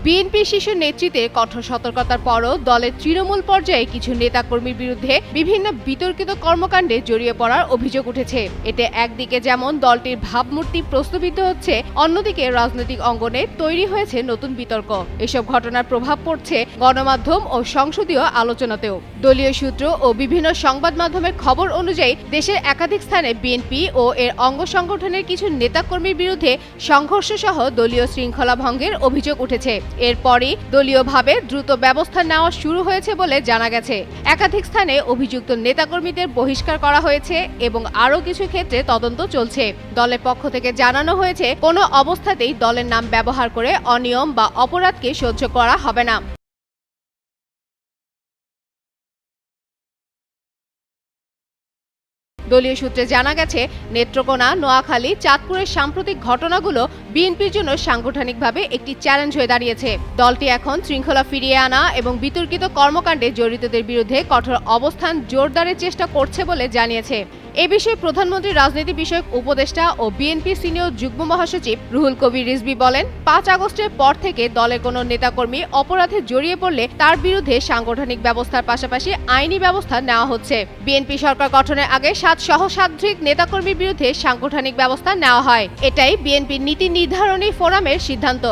BNP শীর্ষ নেতৃত্বে কঠোর সতর্কতার পরও দলের তৃণমূল পর্যায়ে কিছু নেতাকর্মীর বিরুদ্ধে বিভিন্ন বিতর্কিত কর্মকাণ্ডে জড়িয়ে পড়ার অভিযোগ উঠেছে। এতে একদিকে যেমন দলটির ভাবমূর্তি প্রশ্নবিদ্ধ হচ্ছে, অন্যদিকে রাজনৈতিক অঙ্গনে তৈরি হয়েছে নতুন বিতর্ক। এসব ঘটনার প্রভাব পড়ছে গণমাধ্যম ও সংসদীয় আলোচনাতেও। দলীয় সূত্র ও বিভিন্ন সংবাদ মাধ্যমের খবর অনুযায়ী দেশের একাধিক স্থানে বিএনপি ও এর অঙ্গ সংগঠনের কিছু নেতাকর্মীর বিরুদ্ধে সংঘর্ষ সহ দলীয় শৃঙ্খলা ভঙ্গের অভিযোগ উঠেছে। এরপরই দলীয়ভাবে দ্রুত ব্যবস্থা নেওয়া শুরু হয়েছে বলে জানা গেছে। একাধিক স্থানে অভিযুক্ত নেতাকর্মীদের বহিষ্কার করা হয়েছে এবং আরও কিছু ক্ষেত্রে তদন্ত চলছে। দলের পক্ষ থেকে জানানো হয়েছে, কোনো অবস্থাতেই দলের নাম ব্যবহার করে অনিয়ম বা অপরাধকে সহ্য করা হবে না। দলীয় সূত্রে জানা গেছে, নেত্রকোনা, নোয়াখালী, চাঁদপুরের সাম্প্রতিক ঘটনাগুলো বিএনপির জন্য সাংগঠনিকভাবে একটি চ্যালেঞ্জ হয়ে দাঁড়িয়েছে। দলটি এখন শৃঙ্খলা ফিরিয়ে আনা এবং বিতর্কিত কর্মকাণ্ডে জড়িতদের বিরুদ্ধে কঠোর অবস্থান জোরদারের চেষ্টা করছে বলে জানিয়েছে। এ বিষয়ে প্রধানমন্ত্রী রাজনীতি বিষয়ক উপদেষ্টা ও বিএনপি সিনিয়র যুগ্ম মহাসচিব রুহুল কবির রিজভী বলেন, ৫ আগস্টের পর থেকে দলের কোনো নেতাকর্মী অপরাধে জড়িয়ে পড়লে তার বিরুদ্ধে সাংগঠনিক ব্যবস্থার পাশাপাশি আইনি ব্যবস্থা নেওয়া হচ্ছে। বিএনপি সরকার গঠনের আগে ৭ সহস্রাধিক নেতাকর্মীর বিরুদ্ধে সাংগঠনিক ব্যবস্থা নেওয়া হয়। এটাই বিএনপির নীতি নির্ধারণী ফোরামের সিদ্ধান্ত।